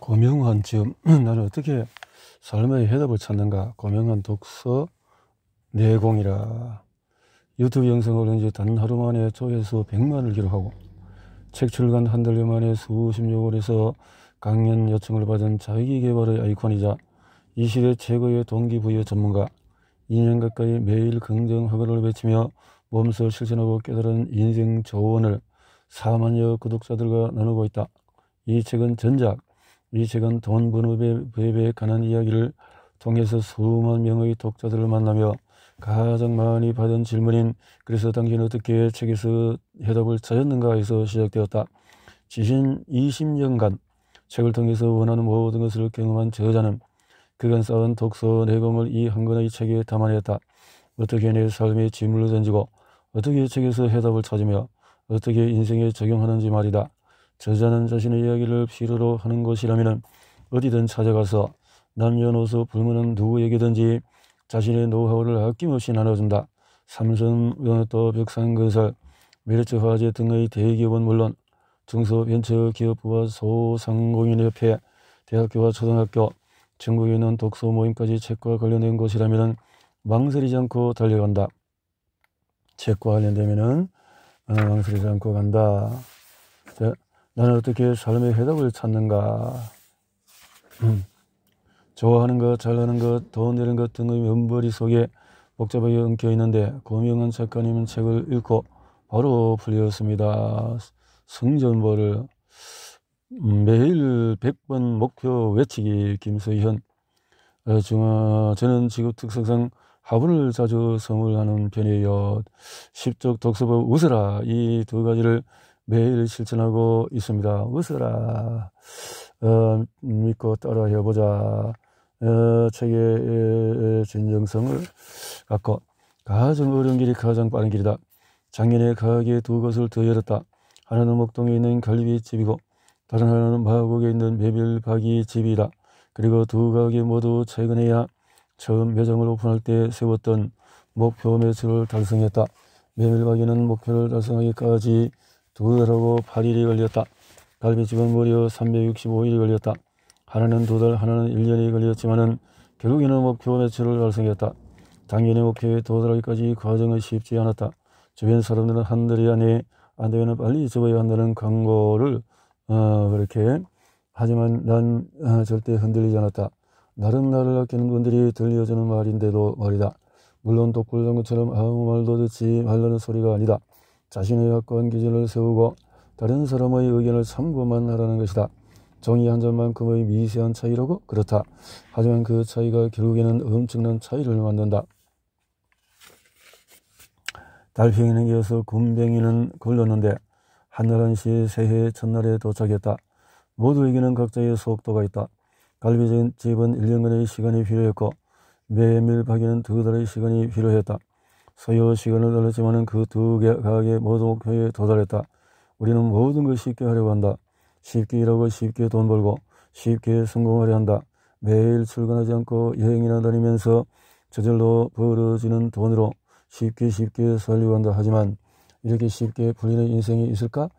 고명한 점, 나는 어떻게 삶의 해답을 찾는가? 고명한 독서 내공이라. 유튜브 영상을 올린 지 단 하루 만에 조회수 100만을 기록하고 책 출간 한 달 만에 수십여 곳에서 강연 요청을 받은 자기개발의 아이콘이자 이 시대 최고의 동기부여 전문가, 2년 가까이 매일 긍정학언을 외치며 몸소 실천하고 깨달은 인생 조언을 4만여 구독자들과 나누고 있다. 이 책은 전작, 이 책은 돈 버는 법에 관한 이야기를 통해서 수만 명의 독자들을 만나며 가장 많이 받은 질문인 그래서 당신은 어떻게 책에서 해답을 찾았는가에서 시작되었다. 지신 20년간 책을 통해서 원하는 모든 것을 경험한 저자는 그간 쌓은 독서 내공을 이 한 권의 책에 담아냈다. 어떻게 내 삶에 질문을 던지고 어떻게 책에서 해답을 찾으며 어떻게 인생에 적용하는지 말이다. 저자는 자신의 이야기를 필요로 하는 것이라면 어디든 찾아가서 남녀노소 불문한 누구에게든지 자신의 노하우를 아낌없이 나눠준다. 삼성, 또 벽산건설, 메르츠화재 등의 대기업은 물론 중소벤처기업부와 소상공인협회, 대학교와 초등학교, 전국에 있는 독서 모임까지 책과 관련된 곳이라면 망설이지 않고 달려간다. 책과 관련되면 망설이지 않고 간다. 자, 나는 어떻게 삶의 해답을 찾는가? 좋아하는 것, 잘하는 것, 돈 내는 것 등의 면벌이 속에 복잡하게 엉켜 있는데 고명한 작가님은 책을 읽고 바로 풀렸습니다. 성전보를 매일 100번 목표 외치기. 김서현. 저는 직업 특성상 화분을 자주 선물하는 편이에요. 10쪽 독서법 웃어라. 이 두 가지를 매일 실천하고 있습니다. 웃어라. 믿고 따라 해보자. 책의 진정성을 갖고 가장 어려운 길이 가장 빠른 길이다. 작년에 가게 두 곳을 더 열었다. 하나는 목동에 있는 갈비집이고 다른 하나는 마곡에 있는 메밀박이 집이다. 그리고 두 가게 모두 최근에야 처음 매장을 오픈할 때 세웠던 목표 매출을 달성했다. 메밀박이는 목표를 달성하기까지 2달하고 8일이 걸렸다. 갈비집은 무려 365일이 걸렸다. 하나는 2달, 하나는 1년이 걸렸지만은 결국에는 목표 매출을 달성했다. 당연히 목표에 도달하기까지 과정은 쉽지 않았다. 주변 사람들은 한 달 안에 안 되면 빨리 접어야 한다는 광고를 그렇게 하지만 난 절대 흔들리지 않았다. 나름 나를 아끼는 분들이 들려주는 말인데도 말이다. 물론 독불장군처럼 아무 말도 듣지 말라는 소리가 아니다. 자신의 확고한 기준을 세우고 다른 사람의 의견을 참고만 하라는 것이다. 종이 한 점만큼의 미세한 차이라고? 그렇다. 하지만 그 차이가 결국에는 엄청난 차이를 만든다. 달팽이는 이어서 굼벵이는 굴렀는데 한날 한시 새해 첫날에 도착했다. 모두에게는 각자의 속도가 있다. 갈비집은 1년간의 시간이 필요했고 메밀박이는 2달의 시간이 필요했다. 소요 시간을 달렸지만 그 두 가게 모두 목표에 도달했다. 우리는 모든 걸 쉽게 하려고 한다. 쉽게 일하고 쉽게 돈 벌고 쉽게 성공하려 한다. 매일 출근하지 않고 여행이나 다니면서 저절로 벌어지는 돈으로 쉽게 살려고 한다. 하지만 이렇게 쉽게 풀리는 인생이 있을까?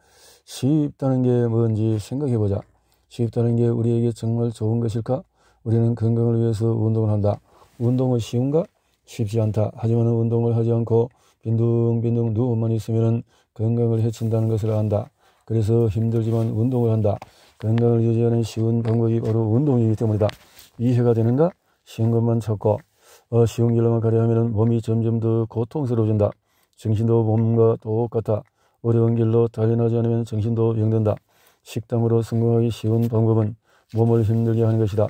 쉽다는 게 뭔지 생각해보자. 쉽다는 게 우리에게 정말 좋은 것일까? 우리는 건강을 위해서 운동을 한다. 운동은 쉬운가? 쉽지 않다. 하지만 운동을 하지 않고 빈둥빈둥 누워만 있으면 건강을 해친다는 것을 안다. 그래서 힘들지만 운동을 한다. 건강을 유지하는 쉬운 방법이 바로 운동이기 때문이다. 이해가 되는가? 쉬운 것만 찾고 쉬운 길로만 가려 하면 몸이 점점 더 고통스러워진다. 정신도 몸과 똑같다. 어려운 길로 달려나지 않으면 정신도 병든다. 식당으로 성공하기 쉬운 방법은 몸을 힘들게 하는 것이다.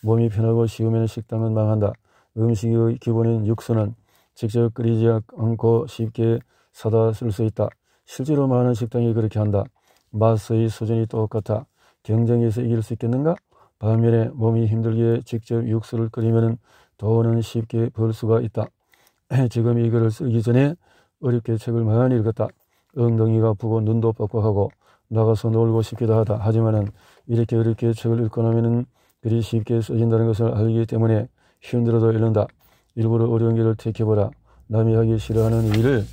몸이 편하고 쉬우면 식당은 망한다. 음식의 기본인 육수는 직접 끓이지 않고 쉽게 사다 쓸 수 있다. 실제로 많은 식당이 그렇게 한다. 맛의 수준이 똑같아. 경쟁에서 이길 수 있겠는가? 반면에 몸이 힘들게 직접 육수를 끓이면 돈은 쉽게 벌 수가 있다. 지금 이 글을 쓰기 전에 어렵게 책을 많이 읽었다. 엉덩이가 아프고 눈도 뻑뻑하고 나가서 놀고 싶기도 하다. 하지만은 이렇게 어렵게 책을 읽고 나면은 글이 쉽게 써진다는 것을 알기 때문에 힘들어도 읽는다. 일부러 어려운 길을 택해보라. 남이 하기 싫어하는 일을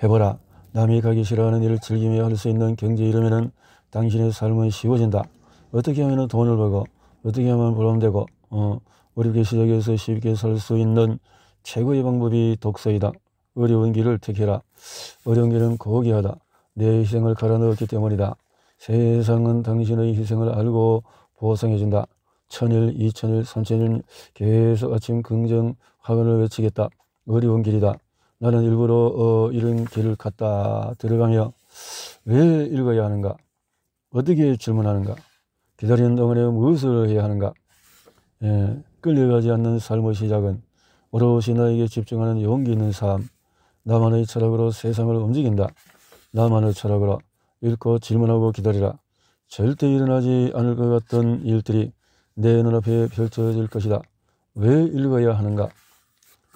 해보라. 남이 가기 싫어하는 일을 즐기며 할 수 있는 경지에 이르면은 당신의 삶은 쉬워진다. 어떻게 하면 돈을 벌고 어떻게 하면 보람되고 어렵게 시작해서 쉽게 살 수 있는 최고의 방법이 독서이다. 어려운 길을 택해라. 어려운 길은 고귀하다. 내 희생을 갈아 넣었기 때문이다. 세상은 당신의 희생을 알고 보상해준다. 1000일, 2000일, 3000일 계속 아침 긍정 화근을 외치겠다. 어려운 길이다. 나는 일부러 이런 길을 갔다 들어가며 왜 읽어야 하는가? 어떻게 질문하는가? 기다리는 동안에 무엇을 해야 하는가? 끌려가지 않는 삶의 시작은 오롯이 나에게 집중하는 용기 있는 삶. 나만의 철학으로 세상을 움직인다. 나만의 철학으로 읽고 질문하고 기다리라. 절대 일어나지 않을 것 같던 일들이 내 눈앞에 펼쳐질 것이다. 왜 읽어야 하는가?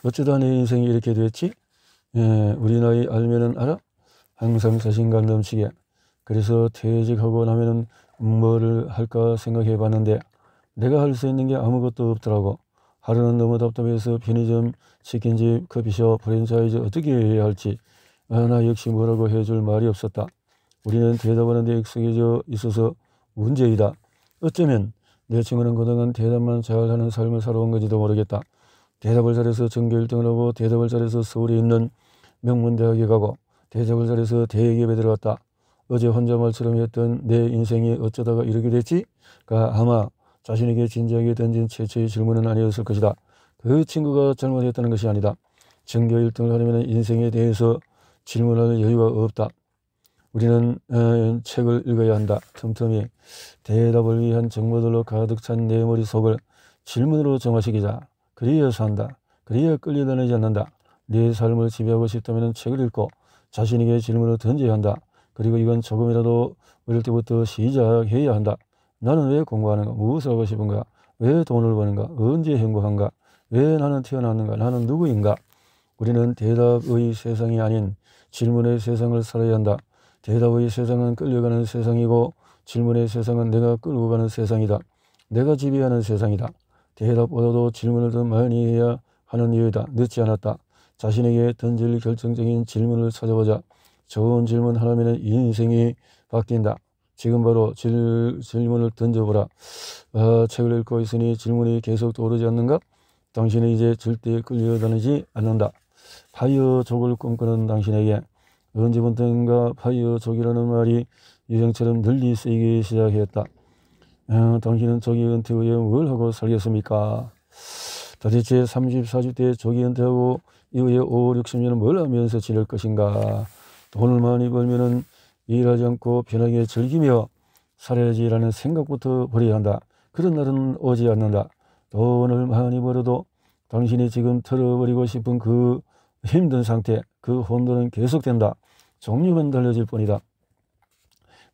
어쩌다 내 인생이 이렇게 됐지? 우리 나이 알면은 알아? 항상 자신감 넘치게. 그래서 퇴직하고 나면은 뭐를 할까 생각해 봤는데 내가 할 수 있는 게 아무것도 없더라고. 하루는 너무 답답해서 편의점, 치킨집, 커피숍, 프랜차이즈 어떻게 해야 할지 나 역시 뭐라고 해줄 말이 없었다. 우리는 대답하는 데 익숙해져 있어서 문제이다. 어쩌면 내 친구는 그동안 대답만 잘하는 삶을 살아온 건지도 모르겠다. 대답을 잘해서 전교 1등을 하고 대답을 잘해서 서울에 있는 명문대학에 가고 대답을 잘해서 대기업에 들어갔다. 어제 혼잣말처럼 했던 내 인생이 어쩌다가 이렇게 됐지?가 아마 자신에게 진지하게 던진 최초의 질문은 아니었을 것이다. 그 친구가 잘못했다는 것이 아니다. 전교 1등을 하려면 인생에 대해서 질문할 여유가 없다. 우리는 책을 읽어야 한다. 틈틈이 대답을 위한 정보들로 가득 찬 내 머릿속을 질문으로 정화시키자. 그래야 산다. 그래야 끌려다니지 않는다. 내 삶을 지배하고 싶다면 책을 읽고 자신에게 질문을 던져야 한다. 그리고 이건 조금이라도 어릴 때부터 시작해야 한다. 나는 왜 공부하는가? 무엇을 하고 싶은가? 왜 돈을 버는가? 언제 행복한가? 왜 나는 태어났는가? 나는 누구인가? 우리는 대답의 세상이 아닌 질문의 세상을 살아야 한다. 대답의 세상은 끌려가는 세상이고 질문의 세상은 내가 끌고 가는 세상이다. 내가 지배하는 세상이다. 대답보다도 질문을 더 많이 해야 하는 이유다. 늦지 않았다. 자신에게 던질 결정적인 질문을 찾아보자. 좋은 질문 하나면 인생이 바뀐다. 지금 바로 질문을 던져보라. 책을 읽고 있으니 질문이 계속 떠오르지 않는가? 당신은 이제 절대 끌려다니지 않는다. 파이어족을 꿈꾸는 당신에게 언제부턴가 파이어족이라는 말이 유행처럼 널리 쓰이기 시작했다. 당신은 조기 은퇴 후에 뭘 하고 살겠습니까? 도대체 30, 40대 조기 은퇴하고 이후에 5, 60년은 뭘 하면서 지낼 것인가? 돈을 많이 벌면은 일하지 않고 편하게 즐기며 살아야지라는 생각부터 버려야 한다. 그런 날은 오지 않는다. 돈을 많이 벌어도 당신이 지금 털어버리고 싶은 그 힘든 상태, 그 혼돈은 계속된다. 종류만 달라질 뿐이다.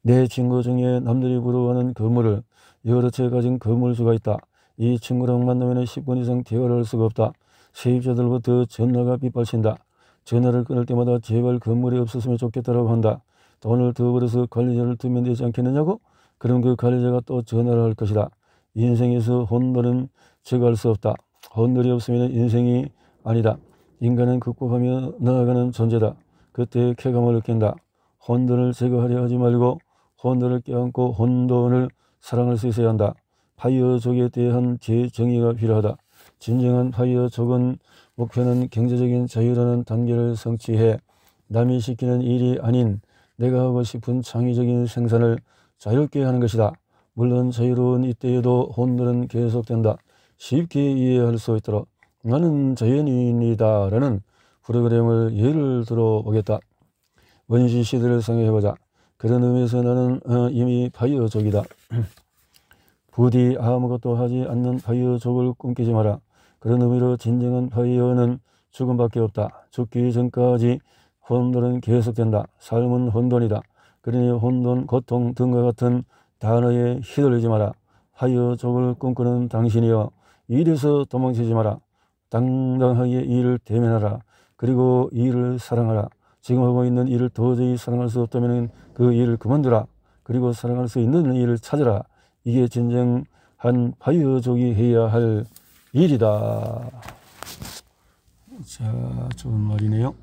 내 친구 중에 남들이 부러워하는 건물을 여러 채 가진 건물주가 있다. 이 친구랑 만나면 10분 이상 대화를 할 수가 없다. 세입자들부터 전화가 빗발친다. 전화를 끊을 때마다 제발 건물이 없었으면 좋겠다라고 한다. 돈을 더 벌어서 관리자를 두면 되지 않겠느냐고? 그럼 그 관리자가 또 전화를 할 것이다. 인생에서 혼돈은 제거할 수 없다. 혼돈이 없으면 인생이 아니다. 인간은 극복하며 나아가는 존재다. 그때 쾌감을 느낀다. 혼돈을 제거하려 하지 말고 혼돈을 껴안고 혼돈을 사랑할 수 있어야 한다. 파이어족에 대한 재정의가 필요하다. 진정한 파이어족은 목표는 경제적인 자유라는 단계를 성취해 남이 시키는 일이 아닌 내가 하고 싶은 창의적인 생산을 자유롭게 하는 것이다. 물론 자유로운 이때에도 혼돈은 계속된다. 쉽게 이해할 수 있도록 나는 자연인이다 라는 프로그램을 예를 들어 보겠다. 원시 시대를 생각해보자. 그런 의미에서 나는 이미 파이어족이다. 부디 아무것도 하지 않는 파이어족을 꿈꾸지 마라. 그런 의미로 진정한 파이어는 죽음밖에 없다. 죽기 전까지 혼돈은 계속된다. 삶은 혼돈이다. 그러니 혼돈, 고통 등과 같은 단어에 휘둘리지 마라. 파이어족을 꿈꾸는 당신이여 일에서 도망치지 마라. 당당하게 일을 대면하라. 그리고 일을 사랑하라. 지금 하고 있는 일을 도저히 사랑할 수 없다면 그 일을 그만두라. 그리고 사랑할 수 있는 일을 찾으라. 이게 진정한 파이어족이 해야 할 일이다. 자, 좋은 말이네요.